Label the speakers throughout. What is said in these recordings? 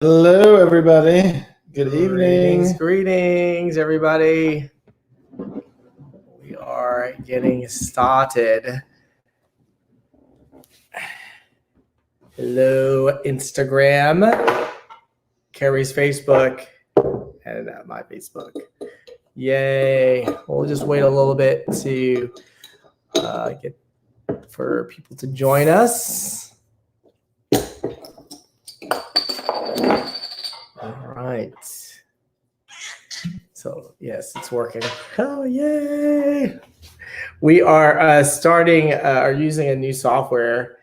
Speaker 1: Hello, everybody. Good evening.
Speaker 2: Greetings, everybody. We are getting started. Hello, Instagram, Carrie's Facebook, and my Facebook. Yay. We'll just wait a little bit to get for people to join us. All right. So, yes, it's working. Oh, yay. We are starting or using a new software.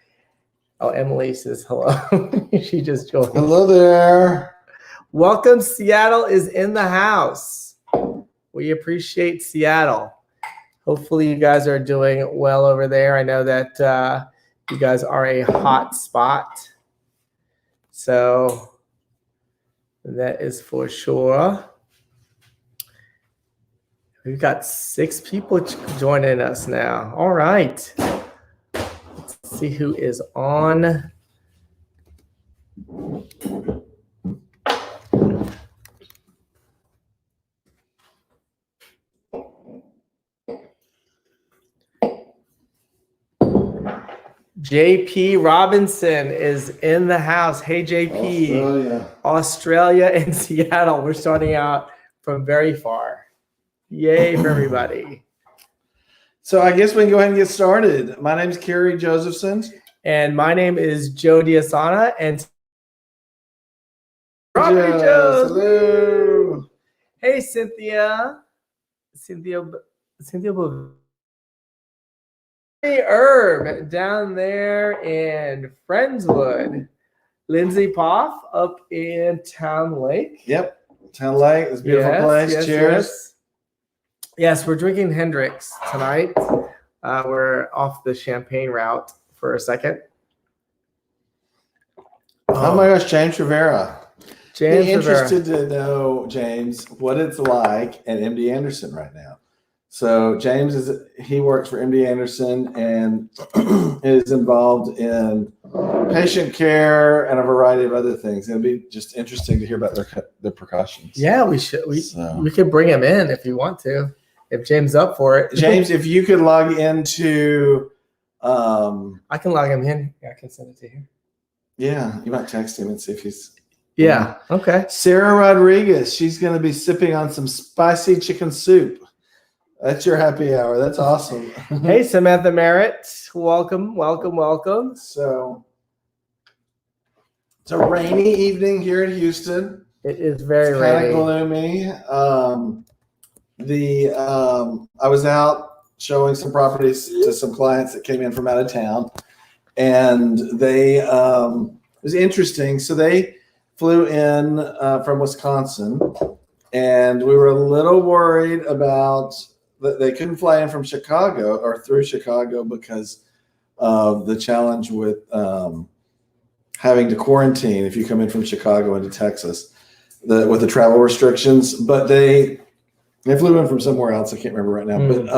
Speaker 2: Oh, Emily says hello. She just joined.
Speaker 1: Hello there.
Speaker 2: Welcome. Seattle is in the house. We appreciate Seattle. Hopefully you guys are doing well over there. I know that you guys are a hot spot. So that is for sure. We've got 6 people joining us now. All right. Let's see who is on. JP Robinson is in the house. Hey, JP. Australia and Seattle. We're starting out from very far. Yay for everybody.
Speaker 1: So I guess we can go ahead and get started. My name is Kerry Josephson.
Speaker 2: And my name is Joe Diasana. And
Speaker 1: Hello.
Speaker 2: Hey, Cynthia. Cynthia. Hey, Herb down there in Friendswood. Lindsay Poff up in Town Lake.
Speaker 1: Yep. Town Lake is a beautiful place.
Speaker 2: Yes,
Speaker 1: cheers.
Speaker 2: Yes, we're drinking Hendrix tonight. We're off the champagne route for a second.
Speaker 1: Oh my gosh, James Rivera.
Speaker 2: James
Speaker 1: interested to know, James, what it's like at MD Anderson right now. So James he works for MD Anderson and is involved in patient care and a variety of other things. It'd be just interesting to hear about their precautions.
Speaker 2: Yeah, we should. We could bring him in if you want to. If James up for it.
Speaker 1: James, if you could log into
Speaker 2: I can log him in. Yeah, I can send it to you.
Speaker 1: Yeah, you might text him and see if he's
Speaker 2: okay.
Speaker 1: Sarah Rodriguez, she's gonna be sipping on some spicy chicken soup. That's your happy hour. That's awesome.
Speaker 2: Hey, Samantha Merritt. Welcome.
Speaker 1: So it's a rainy evening here in Houston.
Speaker 2: It is very
Speaker 1: rainy.
Speaker 2: Kind
Speaker 1: of gloomy. I was out showing some properties to some clients that came in from out of town, and they it was interesting. So they flew in from Wisconsin, and we were a little worried about that they couldn't fly in from Chicago or through Chicago because of the challenge with having to quarantine if you come in from Chicago into Texas, with the travel restrictions. But they flew in from somewhere else. I can't remember right now. But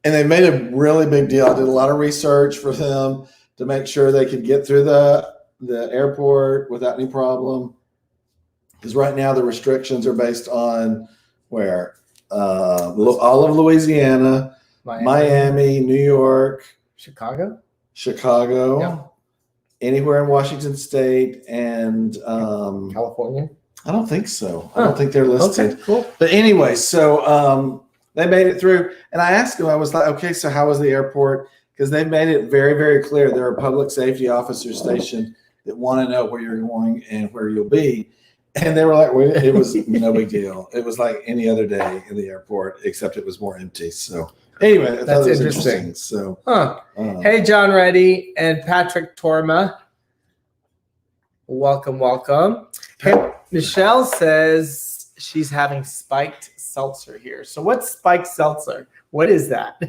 Speaker 1: and they made a really big deal. I did a lot of research for them to make sure they could get through the airport without any problem. Because right now the restrictions are based on where all of Louisiana, Miami, New York,
Speaker 2: Chicago,
Speaker 1: yeah. Anywhere in Washington State, and
Speaker 2: California.
Speaker 1: I don't think so. I don't think they're listed.
Speaker 2: Okay, cool.
Speaker 1: But anyway, so they made it through, and I asked them. I was like, okay, so how was the airport? Because they've made it very, very clear. There are public safety officers stationed that want to know where you're going and where you'll be. And they were like, well, it was no big deal. It was like any other day in the airport, except it was more empty. So anyway, I thought it was interesting. So,
Speaker 2: hey, John Reddy and Patrick Torma. Welcome. Hey, Michelle says she's having spiked seltzer here. So what's spiked seltzer? What is that?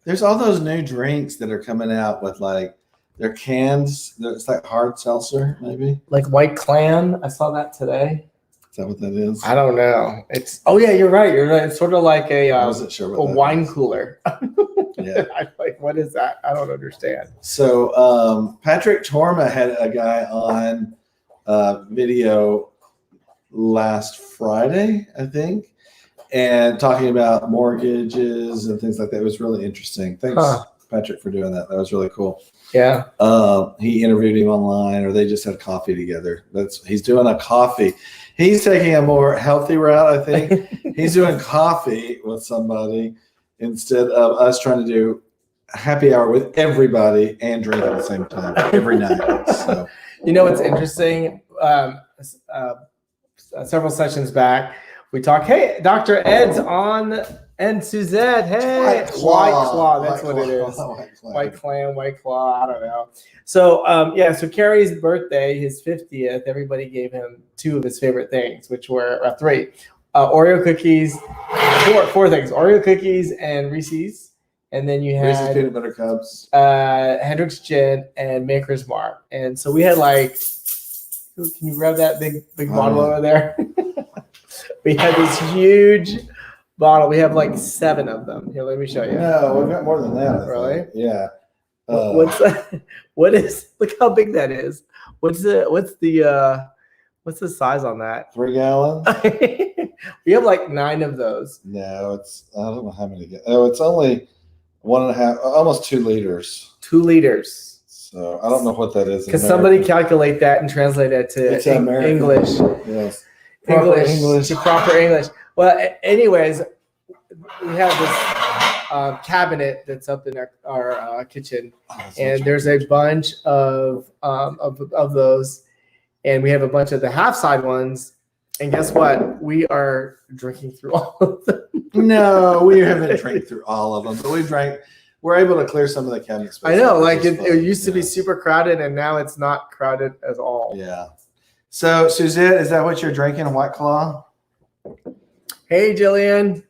Speaker 1: There's all those new drinks that are coming out with like, they're cans. It's like hard seltzer, maybe.
Speaker 2: Like White Clam. I saw that today.
Speaker 1: Is that what that is?
Speaker 2: I don't know. Yeah, you're right. It's sort of like
Speaker 1: I wasn't sure what
Speaker 2: a wine
Speaker 1: was.
Speaker 2: Cooler.
Speaker 1: Yeah.
Speaker 2: I'm like, what is that? I don't understand.
Speaker 1: So Patrick Torma had a guy on video last Friday, I think, and talking about mortgages and things like that. It was really interesting. Thanks, Patrick, for doing that. That was really cool.
Speaker 2: Yeah.
Speaker 1: He interviewed him online, or they just had coffee together. He's doing a coffee. He's taking a more healthy route, I think. He's doing coffee with somebody instead of us trying to do happy hour with everybody and drink at the same time every night. So,
Speaker 2: you know what's interesting? Several sessions back, we talked. Hey, Dr. Ed's on, and Suzette. Hey, White Claw. That's what it is. White Clam, White Claw. I don't know. So, so Carrie's birthday, his 50th. Everybody gave him 2 of his favorite things, which were 3: Oreo cookies, 4 things: Oreo cookies and Reese's. And then you
Speaker 1: Reese's
Speaker 2: had
Speaker 1: peanut butter cups,
Speaker 2: Hendrick's Gin, and Maker's Mark. And so we had like, can you grab that big bottle over there? We had this huge bottle. We have like 7 of them. Here, let me show you.
Speaker 1: No, we've got more than that. I think.
Speaker 2: Really?
Speaker 1: Yeah.
Speaker 2: What's that? What is? Look how big that is. What's the size on that?
Speaker 1: 3 gallons?
Speaker 2: We have like 9 of those.
Speaker 1: No, I don't know how many. It's only 1.5, almost 2 liters.
Speaker 2: 2 liters.
Speaker 1: So I don't know what that is.
Speaker 2: Can somebody calculate that and translate it to English?
Speaker 1: Yes.
Speaker 2: English to proper English. Well, anyways, we have this cabinet that's up in our kitchen, and there's a bunch of those, and we have a bunch of the half-side ones. And guess what? We are drinking through all of them.
Speaker 1: No, we haven't drank through all of them, but we're able to clear some of the cabinet space.
Speaker 2: I know, like it used to be super crowded, and now it's not crowded at all.
Speaker 1: Yeah. So, Suzette, is that what you're drinking, White Claw?
Speaker 2: Hey, Jillian.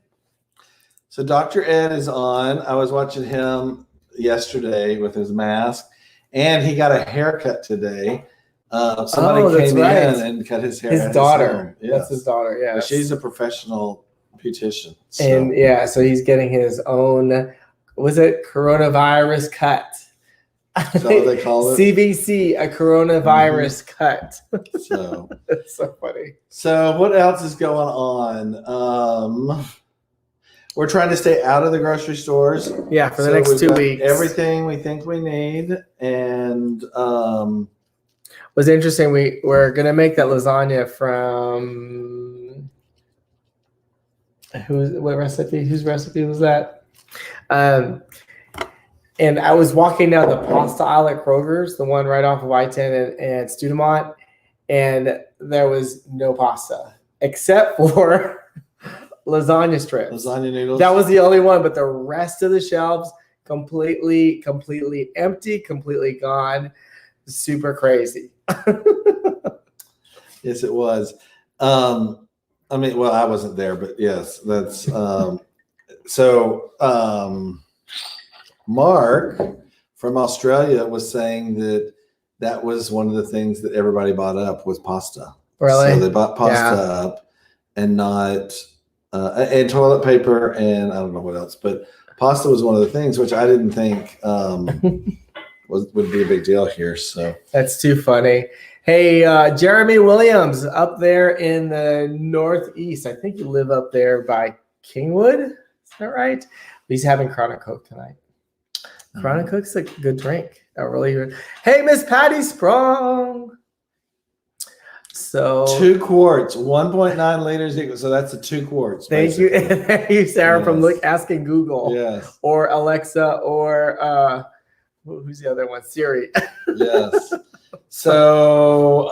Speaker 1: So Dr. Ed is on. I was watching him yesterday with his mask, and he got a haircut today. Somebody came in and cut his hair.
Speaker 2: His daughter. Yes. That's his daughter, yeah.
Speaker 1: She's a professional beautician.
Speaker 2: So. And so he's getting his own, was it coronavirus cut?
Speaker 1: Is that what they call it?
Speaker 2: CVC, a coronavirus cut.
Speaker 1: So
Speaker 2: that's so funny.
Speaker 1: So what else is going on? We're trying to stay out of the grocery stores.
Speaker 2: Yeah, for the next 2 weeks.
Speaker 1: Everything we think we need, and
Speaker 2: was interesting. We're gonna make that lasagna from what recipe? Whose recipe was that? And I was walking down the pasta aisle at Kroger's, the one right off of I-10 and Studemont, and there was no pasta except for lasagna strips.
Speaker 1: Lasagna noodles.
Speaker 2: That was the only one, but the rest of the shelves completely empty, completely gone. Super crazy.
Speaker 1: Yes, it was. I wasn't there, but yes, that's Mark from Australia was saying that was one of the things that everybody bought up was pasta.
Speaker 2: Really?
Speaker 1: So they bought pasta up and not and toilet paper and I don't know what else, but pasta was one of the things which I didn't think would be a big deal here. So
Speaker 2: that's too funny. Hey, Jeremy Williams up there in the Northeast. I think you live up there by Kingwood. Is that right? He's having Chronic Coke tonight. Chronic Coke's a good drink. Really good. Hey, Miss Patty Sprung. So
Speaker 1: 2 quarts, 1.9 liters equal. So that's 2 quarts.
Speaker 2: Thank you. Thank you, Sarah, from asking Google.
Speaker 1: Yes.
Speaker 2: Or Alexa or who's the other one? Siri.
Speaker 1: Yes. So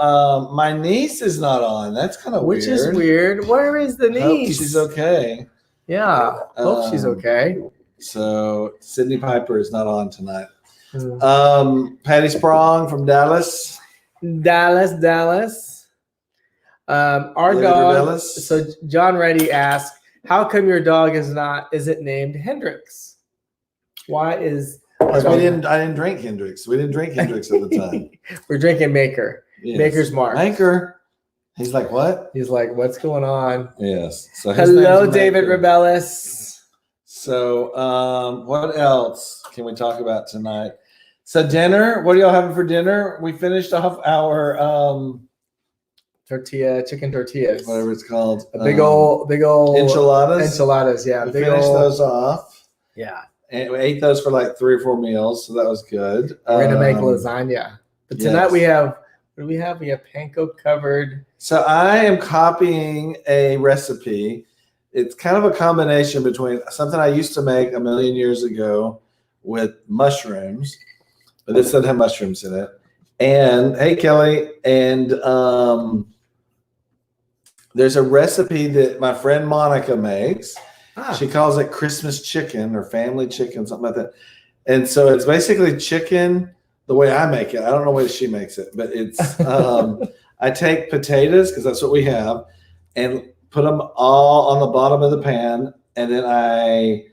Speaker 1: my niece is not on. That's kind of weird.
Speaker 2: Which is weird. Where is the niece?
Speaker 1: Hope she's okay.
Speaker 2: Yeah. Hope she's okay.
Speaker 1: So Sydney Piper is not on tonight. Patty Sprong from Dallas.
Speaker 2: Dallas. Our dog.
Speaker 1: Dallas.
Speaker 2: So John Reddy asked, "How come your dog isn't named Hendrix? Why is?"
Speaker 1: I didn't drink Hendrix. We didn't drink Hendrix at the time.
Speaker 2: We're drinking Maker. Yes. Maker's Mark.
Speaker 1: Maker. He's like, what?
Speaker 2: He's like, what's going on?
Speaker 1: Yes. So
Speaker 2: hello, David Rebellis.
Speaker 1: So what else can we talk about tonight? So dinner, what are y'all having for dinner? We finished off our
Speaker 2: chicken tortillas.
Speaker 1: whatever it's called.
Speaker 2: A big old enchiladas. Yeah,
Speaker 1: We
Speaker 2: big
Speaker 1: finished
Speaker 2: old.
Speaker 1: those off.
Speaker 2: Yeah,
Speaker 1: And we ate those for like 3 or 4 meals, so that was good.
Speaker 2: we're gonna make lasagna. But tonight
Speaker 1: yes.
Speaker 2: we have. What do we have? We have panko covered.
Speaker 1: So I am copying a recipe. It's kind of a combination between something I used to make a million years ago with mushrooms, but this doesn't have mushrooms in it. And hey, Kelly, and there's a recipe that my friend Monica makes. She calls it Christmas chicken or family chicken, something like that. And so it's basically chicken the way I make it. I don't know the way she makes it, but it's I take potatoes, because that's what we have, and put them all on the bottom of the pan, and then I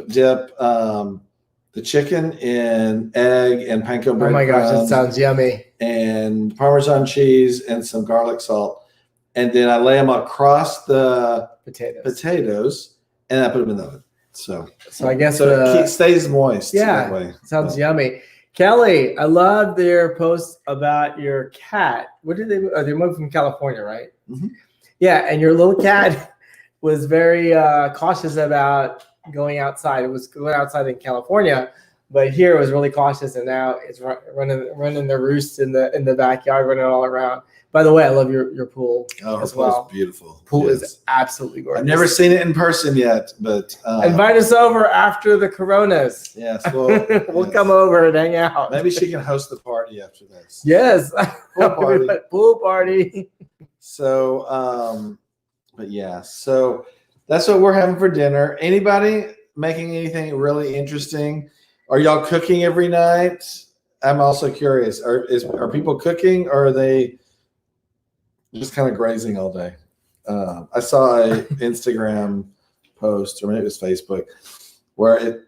Speaker 1: dip the chicken in egg and panko bread.
Speaker 2: Oh my gosh, that sounds yummy.
Speaker 1: And Parmesan cheese and some garlic salt. And then I lay them across the potatoes and I put them in the oven. So
Speaker 2: I guess
Speaker 1: it stays moist.
Speaker 2: Yeah,
Speaker 1: that way.
Speaker 2: Sounds yummy. Kelly, I love their post about your cat. What did they? Oh, they moved from California, right?
Speaker 1: Mm-hmm.
Speaker 2: Yeah, and your little cat was very cautious about going outside. It was going outside in California, but here it was really cautious, and now it's running the roost in the backyard, running all around. By the way, I love your pool as well.
Speaker 1: Pool's beautiful.
Speaker 2: Pool is absolutely gorgeous.
Speaker 1: I've never seen it in person yet, but
Speaker 2: invite us over after the Coronas.
Speaker 1: Yes, we'll
Speaker 2: come over and hang out.
Speaker 1: Maybe she can host the party after this.
Speaker 2: Yes,
Speaker 1: Pool party.
Speaker 2: Pool party.
Speaker 1: So, but yeah, so that's what we're having for dinner. Anybody making anything really interesting? Are y'all cooking every night? I'm also curious. Are people cooking, or are they just kind of grazing all day? I saw a Instagram post, or maybe it was Facebook, where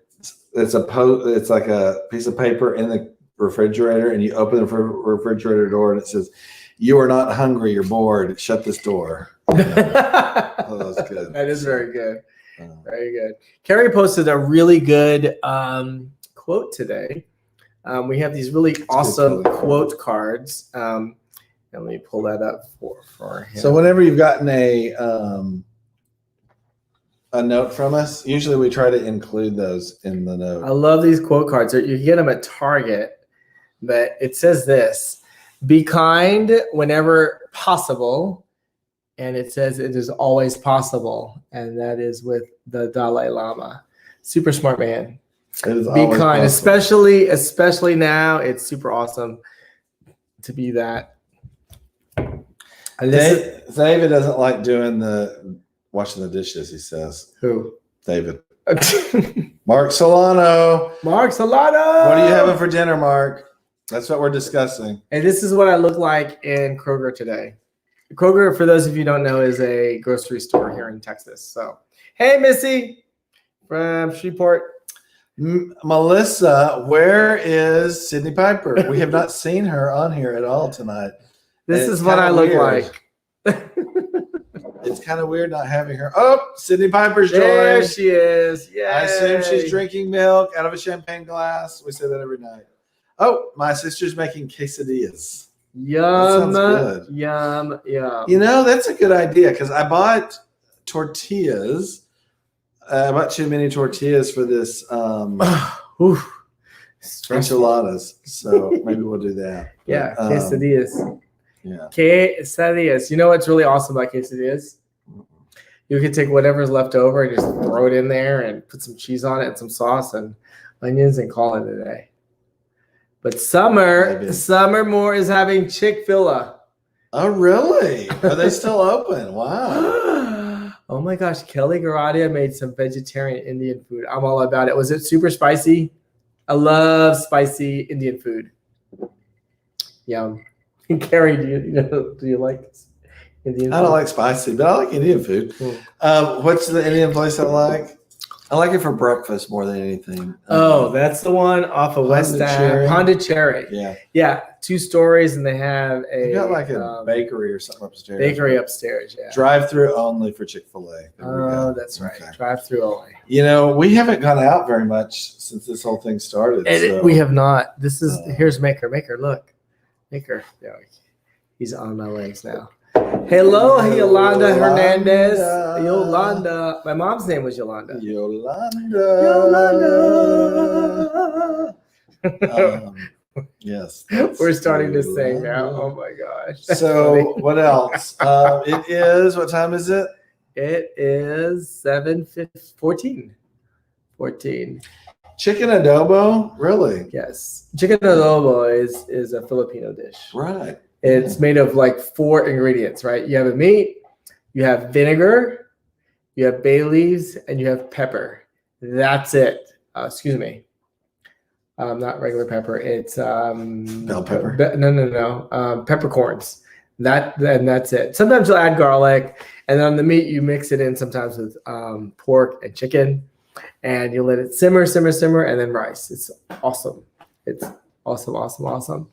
Speaker 1: it's like a piece of paper in the refrigerator, and you open the refrigerator door, and it says, "You are not hungry. You're bored. Shut this door." Oh, that was good.
Speaker 2: That is very good. Very good. Carrie posted a really good quote today. We have these really awesome quote cards. And let me pull that up for him.
Speaker 1: So whenever you've gotten a note from us, usually we try to include those in the note.
Speaker 2: I love these quote cards. You can get them at Target, but it says this: be kind whenever possible. And it says it is always possible. And that is with the Dalai Lama. Super smart man.
Speaker 1: It is
Speaker 2: Be kind,
Speaker 1: possible.
Speaker 2: especially now. It's super awesome to be that.
Speaker 1: David doesn't like washing the dishes, he says.
Speaker 2: Who?
Speaker 1: David. Mark Solano.
Speaker 2: Mark Solano.
Speaker 1: What are you having for dinner, Mark? That's what we're discussing.
Speaker 2: And this is what I look like in Kroger today. Kroger, for those of you who don't know, is a grocery store here in Texas. So, hey, Missy from Shreveport.
Speaker 1: Melissa, where is Sydney Piper? We have not seen her on here at all tonight.
Speaker 2: This is what I look like.
Speaker 1: It's kind of weird not having her. Oh, Sydney Piper's joined.
Speaker 2: There she is. Yeah.
Speaker 1: I assume she's drinking milk out of a champagne glass. We say that every night. Oh, my sister's making quesadillas.
Speaker 2: Yum,
Speaker 1: that sounds good.
Speaker 2: Yum.
Speaker 1: You know, that's a good idea, because I bought tortillas. I bought too many tortillas for this enchiladas. So maybe we'll do that. But,
Speaker 2: yeah, quesadillas.
Speaker 1: Yeah.
Speaker 2: Quesadillas. You know what's really awesome about quesadillas? You can take whatever's left over and just throw it in there and put some cheese on it and some sauce and onions and call it a day. But Summer Moore is having Chick-fil-A.
Speaker 1: Oh, really? Are they still open? Wow.
Speaker 2: Oh my gosh, Kelly Garadia made some vegetarian Indian food. I'm all about it. Was it super spicy? I love spicy Indian food. Yum. Carrie, do you like Indian food?
Speaker 1: I don't like spicy, but I like Indian food. What's the Indian place I like? I like it for breakfast more than anything.
Speaker 2: Oh, that's the one off of West Ave. Pondicherry.
Speaker 1: Yeah.
Speaker 2: Yeah, 2 stories, and they have
Speaker 1: They got like a bakery or something upstairs.
Speaker 2: Bakery upstairs, yeah.
Speaker 1: Drive-through only for Chick-fil-A.
Speaker 2: Oh, that's right.
Speaker 1: Okay.
Speaker 2: Drive-through only.
Speaker 1: You know, we haven't gone out very much since this whole thing started. So.
Speaker 2: We have not. This is here's Maker. Maker, look. Maker. Yeah, he's on my legs now. Hello, Yolanda
Speaker 1: Yolanda.
Speaker 2: Hernandez. Yolanda. My mom's name was Yolanda.
Speaker 1: Yolanda. Yes.
Speaker 2: We're starting to sing now.
Speaker 1: Yolanda.
Speaker 2: Oh my gosh. That's
Speaker 1: So
Speaker 2: funny.
Speaker 1: what else? What time is it?
Speaker 2: It is 7:14. 14.
Speaker 1: Chicken adobo? Really?
Speaker 2: Yes. Chicken adobo is a Filipino dish.
Speaker 1: Right.
Speaker 2: It's made of like 4 ingredients, right? You have a meat, you have vinegar, you have bay leaves, and you have pepper. That's it. Excuse me. Not regular pepper. It's
Speaker 1: Bell pepper?
Speaker 2: No. Peppercorns. That's it. Sometimes you'll add garlic, and then on the meat you mix it in sometimes with pork and chicken, and you let it simmer, and then rice. It's awesome. It's awesome.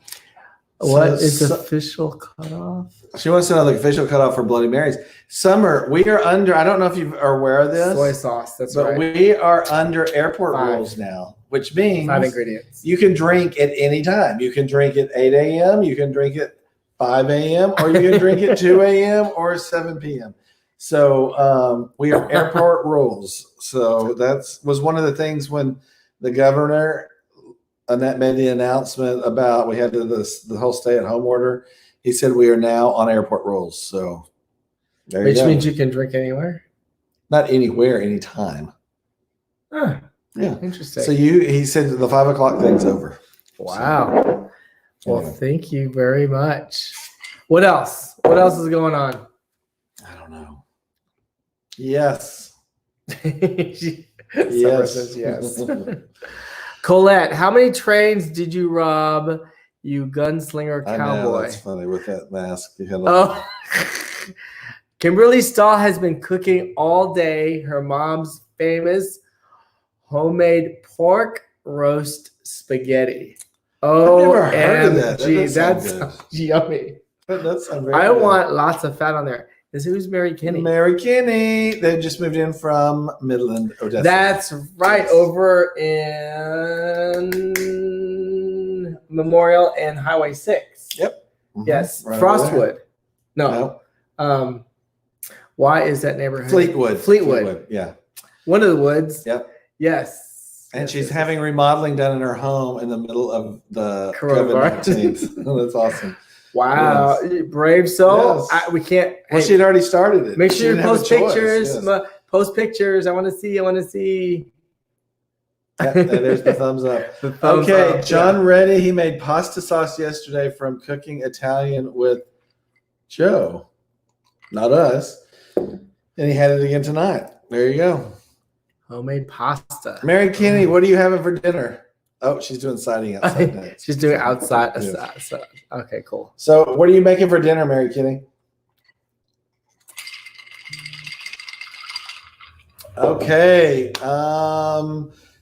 Speaker 2: What is official cutoff?
Speaker 1: She wants to know the official cutoff for Bloody Marys. Summer, we are under, I don't know if you are aware of this.
Speaker 2: Soy sauce. That's
Speaker 1: but
Speaker 2: right.
Speaker 1: we are under airport
Speaker 2: 5.
Speaker 1: rules now, which means
Speaker 2: 5 ingredients.
Speaker 1: you can drink at any time. You can drink at 8 a.m., you can drink at 5 a.m., or you can drink at 2 a.m. or 7 p.m. So we are airport rules. So was one of the things when the governor Annette made the announcement about we had the whole stay-at-home order. He said we are now on airport rules. So there you
Speaker 2: Which
Speaker 1: go.
Speaker 2: means you can drink anywhere?
Speaker 1: Not anywhere, anytime.
Speaker 2: Huh.
Speaker 1: Yeah.
Speaker 2: Interesting.
Speaker 1: So he said the 5 o'clock thing's over.
Speaker 2: Wow. Well,
Speaker 1: Anyway.
Speaker 2: thank you very much. What else? What else is going on?
Speaker 1: I don't know. Yes.
Speaker 2: Summer says yes. Colette, how many trains did you rob, you gunslinger
Speaker 1: I know,
Speaker 2: cowboy?
Speaker 1: that's funny with that mask. You had
Speaker 2: Oh. Kimberly Stahl has been cooking all day her mom's famous homemade pork roast spaghetti. Oh,
Speaker 1: never heard of that. That does sound
Speaker 2: that's
Speaker 1: good.
Speaker 2: yummy.
Speaker 1: That's very
Speaker 2: I
Speaker 1: good.
Speaker 2: want lots of fat on there. Who's Mary Kinney?
Speaker 1: Mary Kinney. They just moved in from Midland, Odessa.
Speaker 2: That's right,
Speaker 1: Yes.
Speaker 2: over in Memorial and Highway 6.
Speaker 1: Yep. Mhm.
Speaker 2: Yes,
Speaker 1: Right over
Speaker 2: Frostwood.
Speaker 1: there.
Speaker 2: No. Why is that neighborhood?
Speaker 1: Fleetwood. Yeah.
Speaker 2: One of the woods.
Speaker 1: Yep.
Speaker 2: Yes.
Speaker 1: And
Speaker 2: Yes,
Speaker 1: she's
Speaker 2: yes,
Speaker 1: having remodeling done in her home in the middle of the
Speaker 2: Coronavirus.
Speaker 1: COVID-19. That's awesome.
Speaker 2: Wow. Brave soul.
Speaker 1: Yes.
Speaker 2: We can't.
Speaker 1: Well,
Speaker 2: hey,
Speaker 1: she'd already started it.
Speaker 2: make
Speaker 1: She
Speaker 2: sure you
Speaker 1: didn't have a
Speaker 2: post
Speaker 1: choice.
Speaker 2: pictures.
Speaker 1: Yes.
Speaker 2: Post pictures. I want to see.
Speaker 1: Yeah, and there's the thumbs up.
Speaker 2: The thumbs
Speaker 1: Okay,
Speaker 2: up,
Speaker 1: John Reddy, he made pasta sauce yesterday from cooking Italian with Joe, not us. And he had it again tonight. There you go.
Speaker 2: Homemade pasta.
Speaker 1: Mary Kinney, what are you having for dinner? Oh, she's doing siding outside next.
Speaker 2: She's doing outside.
Speaker 1: Yeah.
Speaker 2: Okay, cool.
Speaker 1: So what are you making for dinner, Mary Kinney? Okay.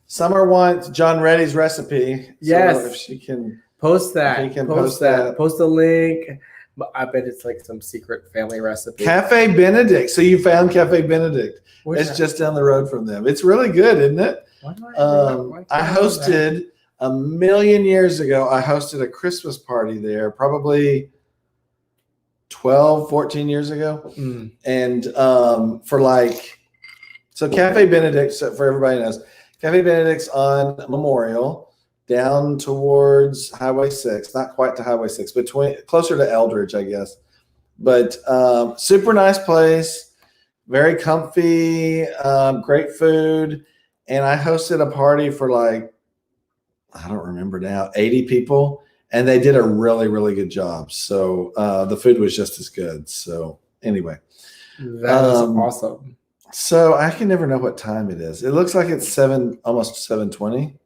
Speaker 1: Summer wants John Reddy's recipe.
Speaker 2: Yes.
Speaker 1: So if she can.
Speaker 2: Post that.
Speaker 1: He can
Speaker 2: Post
Speaker 1: post
Speaker 2: that.
Speaker 1: that.
Speaker 2: Post a link. I bet it's like some secret family recipe.
Speaker 1: Cafe Benedict. So you found Cafe Benedict.
Speaker 2: Where's
Speaker 1: It's
Speaker 2: that?
Speaker 1: just down the road from them. It's really good, isn't it?
Speaker 2: Why do why
Speaker 1: I
Speaker 2: can't know that?
Speaker 1: hosted a million years ago. I hosted a Christmas party there, probably 12, 14 years ago.
Speaker 2: Mm.
Speaker 1: And so Cafe Benedict, so for everybody knows, Cafe Benedict's on Memorial down towards Highway 6, not quite to Highway 6, closer to Eldridge, I guess. But super nice place, very comfy, great food. And I hosted a party for I don't remember now, 80 people. And they did a really, really good job. So the food was just as good. So anyway.
Speaker 2: That is awesome.
Speaker 1: So I can never know what time it is. It looks like it's almost 7:20.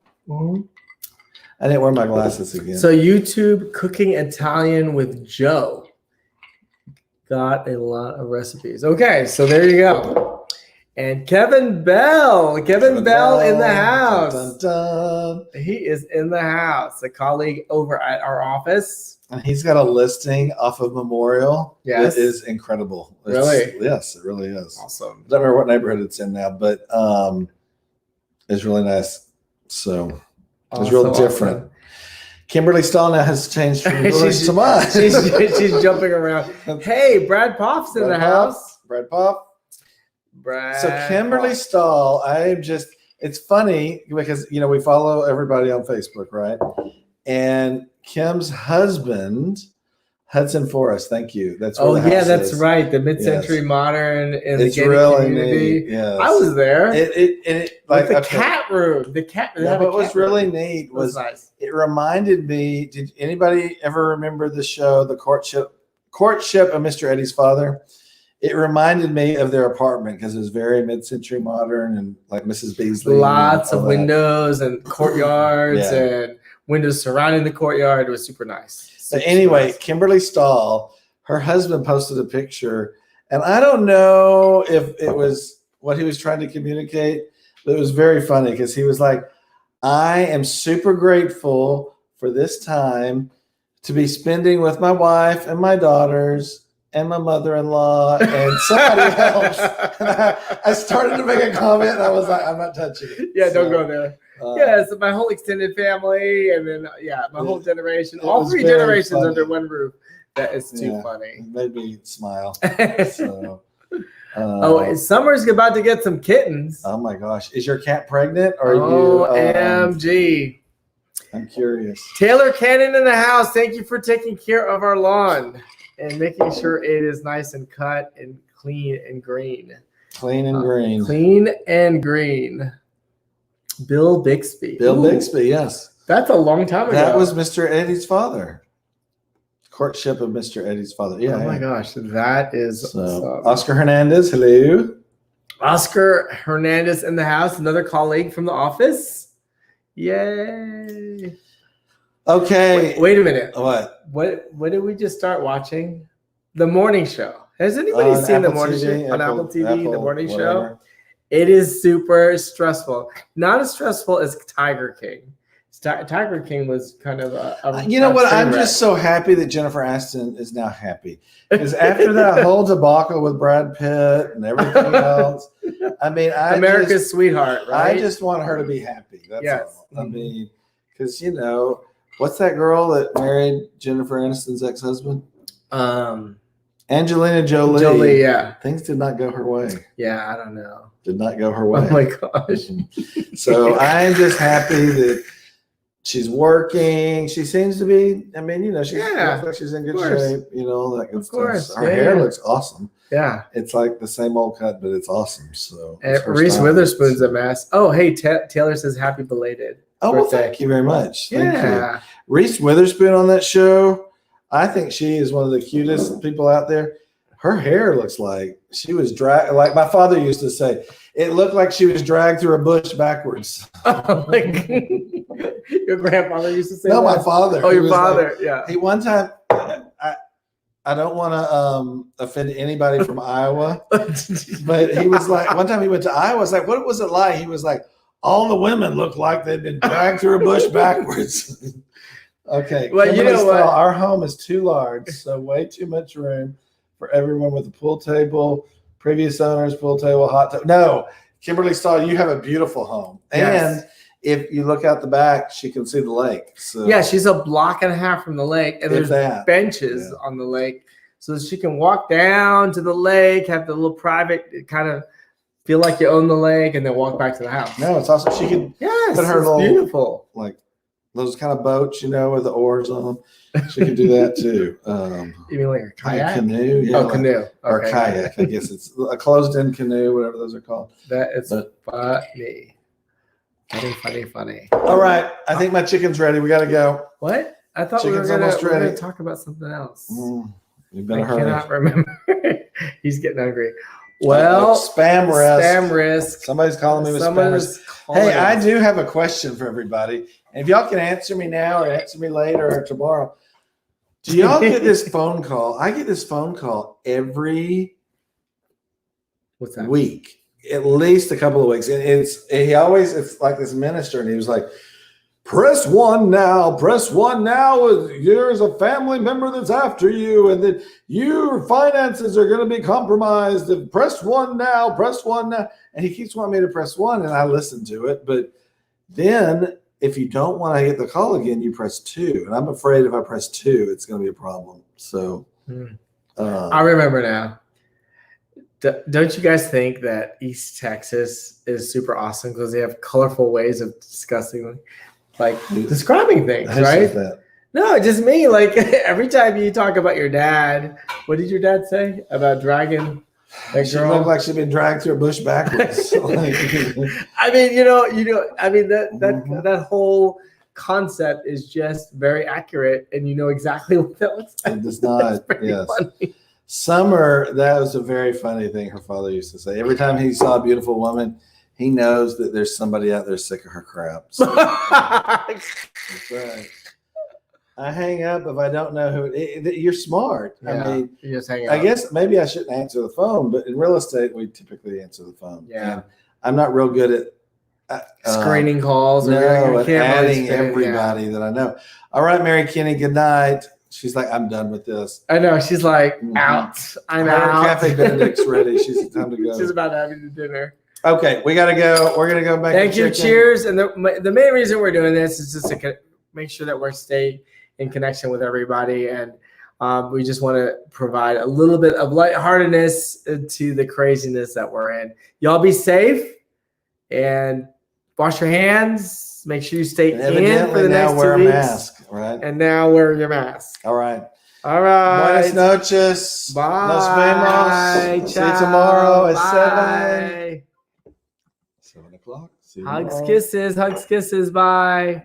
Speaker 1: I didn't wear my glasses again.
Speaker 2: So YouTube cooking Italian with Joe. Got a lot of recipes. Okay, so there you go. And Kevin Bell. Kevin Bell in the house.
Speaker 1: Dun, dun, dun.
Speaker 2: He is in the house. A colleague over at our office.
Speaker 1: And he's got a listing off of Memorial.
Speaker 2: Yes.
Speaker 1: It is incredible.
Speaker 2: Really?
Speaker 1: Yes, it really is.
Speaker 2: Awesome.
Speaker 1: I don't remember what neighborhood it's in now, but it's really nice. So it's real different. Kimberly Stahl now has changed from yours
Speaker 2: She's-
Speaker 1: to mine.
Speaker 2: She's jumping around. Hey, Brad Poff's in the
Speaker 1: Brad
Speaker 2: house.
Speaker 1: Brad Poff.
Speaker 2: Brad.
Speaker 1: So Kimberly
Speaker 2: Poff.
Speaker 1: Stahl, it's funny because, we follow everybody on Facebook, right? And Kim's husband, Hudson Forrest, thank you. That's where
Speaker 2: Oh
Speaker 1: the
Speaker 2: yeah,
Speaker 1: house
Speaker 2: that's
Speaker 1: is.
Speaker 2: right. The mid-century
Speaker 1: Yes.
Speaker 2: modern in
Speaker 1: It's
Speaker 2: the gated
Speaker 1: really
Speaker 2: community.
Speaker 1: neat. Yes.
Speaker 2: I was there.
Speaker 1: It
Speaker 2: Like the
Speaker 1: okay.
Speaker 2: cat room. The cat. they
Speaker 1: No,
Speaker 2: have a
Speaker 1: what was
Speaker 2: cat room.
Speaker 1: really neat
Speaker 2: It was
Speaker 1: was
Speaker 2: nice.
Speaker 1: it reminded me. Did anybody ever remember the show, The Courtship of Mr. Eddie's Father? It reminded me of their apartment because it was very mid-century modern and like Mrs. Beasley.
Speaker 2: Lots
Speaker 1: and
Speaker 2: of
Speaker 1: all that.
Speaker 2: windows and courtyards
Speaker 1: Yeah.
Speaker 2: and windows surrounding the courtyard. It was super nice.
Speaker 1: But
Speaker 2: Super
Speaker 1: anyway,
Speaker 2: nice.
Speaker 1: Kimberly Stahl, her husband posted a picture, and I don't know if it was what he was trying to communicate, but it was very funny because he was like, I am super grateful for this time to be spending with my wife and my daughters and my mother-in-law and somebody else. And I started to make a comment, and I was like, I'm not touching it.
Speaker 2: Yeah, don't
Speaker 1: So,
Speaker 2: go there.
Speaker 1: uh,
Speaker 2: Yeah, so my whole extended family, and then my whole generation, all
Speaker 1: was
Speaker 2: three
Speaker 1: very
Speaker 2: generations
Speaker 1: funny.
Speaker 2: under one roof. That is too
Speaker 1: Yeah.
Speaker 2: funny.
Speaker 1: It made me smile. So,
Speaker 2: Oh, Summer's about to get some kittens.
Speaker 1: oh my gosh. Is your cat pregnant or are
Speaker 2: OMG.
Speaker 1: I'm curious.
Speaker 2: Taylor Cannon in the house. Thank you for taking care of our lawn and making sure it is nice and cut and clean and green.
Speaker 1: Clean and green.
Speaker 2: Clean and green. Bill Bixby.
Speaker 1: Bill
Speaker 2: Ooh,
Speaker 1: Bixby, yes.
Speaker 2: That's a long time ago.
Speaker 1: That was Mr. Eddie's father. Courtship of Mr. Eddie's father. Yeah.
Speaker 2: Oh my gosh, that is
Speaker 1: So,
Speaker 2: awesome.
Speaker 1: Oscar Hernandez, hello.
Speaker 2: Oscar Hernandez in the house, another colleague from the office. Yay.
Speaker 1: Okay.
Speaker 2: Wait a minute.
Speaker 1: What?
Speaker 2: What did we just start watching? The morning show. Has anybody
Speaker 1: On
Speaker 2: seen the
Speaker 1: Apple
Speaker 2: morning
Speaker 1: TV,
Speaker 2: show on Apple TV? The
Speaker 1: Apple,
Speaker 2: morning show.
Speaker 1: whatever.
Speaker 2: It is super stressful. Not as stressful as Tiger King. Tiger King was kind of a
Speaker 1: You know what?
Speaker 2: train
Speaker 1: I'm
Speaker 2: wreck.
Speaker 1: just so happy that Jennifer Aniston is now happy. Because after that whole debacle with Brad Pitt and everything else, I mean,
Speaker 2: America's sweetheart, right?
Speaker 1: I just want her to be happy. That's
Speaker 2: Yes.
Speaker 1: all. I mean, because what's that girl that married Jennifer Aniston's ex-husband? Angelina Jolie.
Speaker 2: Jolie, yeah.
Speaker 1: Things did not go her way.
Speaker 2: Yeah, I don't know.
Speaker 1: Did not go her way.
Speaker 2: Oh my gosh.
Speaker 1: So I'm just happy that she's working. She seems to be. I mean, she
Speaker 2: Yeah,
Speaker 1: looks like she's in good
Speaker 2: course.
Speaker 1: shape. All that good
Speaker 2: Of course,
Speaker 1: stuff. Her
Speaker 2: yeah,
Speaker 1: hair
Speaker 2: yeah.
Speaker 1: looks awesome.
Speaker 2: Yeah.
Speaker 1: It's like the same old cut, but it's awesome. So
Speaker 2: And
Speaker 1: it's her
Speaker 2: Reese
Speaker 1: style.
Speaker 2: Witherspoon's a mess. Oh, hey, Taylor says happy belated.
Speaker 1: Oh, well,
Speaker 2: birthday.
Speaker 1: thank you very much. Thank you.
Speaker 2: Yeah.
Speaker 1: Reese Witherspoon on that show. I think she is one of the cutest people out there. Her hair looks like she was dragged. Like my father used to say, it looked like she was dragged through a bush backwards.
Speaker 2: Oh, like your grandfather used to say
Speaker 1: No,
Speaker 2: that?
Speaker 1: my father.
Speaker 2: Oh,
Speaker 1: He
Speaker 2: your
Speaker 1: was like-
Speaker 2: father. Yeah.
Speaker 1: Hey, one time, I don't want to offend anybody from Iowa, but he was like, one time he went to Iowa. I was like, what was it like? He was like, all the women looked like they'd been dragged through a bush backwards. Okay.
Speaker 2: Well, you
Speaker 1: Kimberly
Speaker 2: know
Speaker 1: Stahl,
Speaker 2: what?
Speaker 1: our home is too large, so way too much room for everyone with a pool table, previous owners, pool table, hot tub. No, Kimberly Stahl, you have a beautiful home.
Speaker 2: Yes.
Speaker 1: And if you look out the back, she can see the lake. So
Speaker 2: Yeah, she's a block and a half from the lake, and
Speaker 1: if
Speaker 2: there's
Speaker 1: that.
Speaker 2: benches on the lake so that she can walk down to the lake, have the little private kind of feel like you own the lake, and then walk back to the house.
Speaker 1: No, it's awesome. She could
Speaker 2: Yes,
Speaker 1: But her
Speaker 2: it's
Speaker 1: little-
Speaker 2: beautiful.
Speaker 1: like those kind of boats, with the oars on them. She can do that too.
Speaker 2: You mean like a
Speaker 1: Like a
Speaker 2: kayak?
Speaker 1: canoe, yeah,
Speaker 2: Oh,
Speaker 1: like-
Speaker 2: canoe.
Speaker 1: or
Speaker 2: Okay.
Speaker 1: kayak. I guess it's a closed-in canoe, whatever those are called.
Speaker 2: That is
Speaker 1: But-
Speaker 2: funny. Funny.
Speaker 1: All right, I think my chicken's ready. We got to go.
Speaker 2: What? I thought we were
Speaker 1: Chicken's
Speaker 2: gonna
Speaker 1: almost ready.
Speaker 2: talk about something else.
Speaker 1: You've
Speaker 2: I
Speaker 1: been a hurry.
Speaker 2: cannot remember. He's getting hungry. Well,
Speaker 1: spam risk.
Speaker 2: Spam risk.
Speaker 1: Somebody's calling me with spam
Speaker 2: Someone
Speaker 1: risk.
Speaker 2: is calling.
Speaker 1: Hey, I do have a question for everybody. And if y'all can answer me now or answer me later or tomorrow, do y'all get this phone call? I get this phone call every
Speaker 2: What's that?
Speaker 1: week, at least a couple of weeks. And it's like this minister, and he was like, press one now, here's a family member that's after you, and then your finances are going to be compromised. And press one now. And he keeps wanting me to press one, and I listen to it. But then if you don't want to get the call again, you press 2. And I'm afraid if I press 2, it's going to be a problem. So
Speaker 2: I remember now. Don't you guys think that East Texas is super awesome because they have colorful ways of discussing, like describing things,
Speaker 1: who
Speaker 2: right?
Speaker 1: says that?
Speaker 2: No, just me. Like every time you talk about your dad, what did your dad say about dragging that
Speaker 1: She
Speaker 2: girl?
Speaker 1: looked like she'd been dragged through a bush backwards.
Speaker 2: I mean, I mean that
Speaker 1: Mhm.
Speaker 2: that whole concept is just very accurate, and you know exactly what that looks like.
Speaker 1: It does not.
Speaker 2: It's very
Speaker 1: Yes.
Speaker 2: funny.
Speaker 1: Summer, that was a very funny thing her father used to say. Every time he saw a beautiful woman, he knows that there's somebody out there sick of her crap. So, that's right. I hang up if I don't know who. You're smart.
Speaker 2: Yeah,
Speaker 1: I mean,
Speaker 2: you just hang
Speaker 1: I
Speaker 2: out.
Speaker 1: guess maybe I shouldn't answer the phone, but in real estate, we typically answer the phone.
Speaker 2: Yeah.
Speaker 1: And I'm not real good at
Speaker 2: Screening calls. Or
Speaker 1: no,
Speaker 2: you
Speaker 1: and
Speaker 2: can't really
Speaker 1: adding
Speaker 2: spin,
Speaker 1: everybody that I know. All right, Mary Kinney, good night. She's like, I'm done with this.
Speaker 2: I know. She's like,
Speaker 1: Mhm.
Speaker 2: out. I'm
Speaker 1: Her
Speaker 2: out.
Speaker 1: Cafe Benedict's ready. She's time to go.
Speaker 2: She's about having the dinner.
Speaker 1: Okay, we got to go. We're going to go back.
Speaker 2: Thank
Speaker 1: to
Speaker 2: you.
Speaker 1: chicken.
Speaker 2: Cheers. And the main reason we're doing this is just to make sure that we're staying in connection with everybody. And we just want to provide a little bit of lightheartedness to the craziness that we're in. Y'all be safe and wash your hands. Make sure you stay
Speaker 1: And
Speaker 2: in for
Speaker 1: evidently
Speaker 2: the
Speaker 1: now
Speaker 2: next
Speaker 1: wear
Speaker 2: 2
Speaker 1: a
Speaker 2: weeks.
Speaker 1: mask, right?
Speaker 2: And now wear your mask.
Speaker 1: All right.
Speaker 2: All right.
Speaker 1: Buenas noches.
Speaker 2: Bye.
Speaker 1: Nos vemos. See you
Speaker 2: Ciao.
Speaker 1: tomorrow at
Speaker 2: Bye.
Speaker 1: 7 o'clock. See you
Speaker 2: Hugs,
Speaker 1: tomorrow.
Speaker 2: kisses. Hugs, kisses. Bye.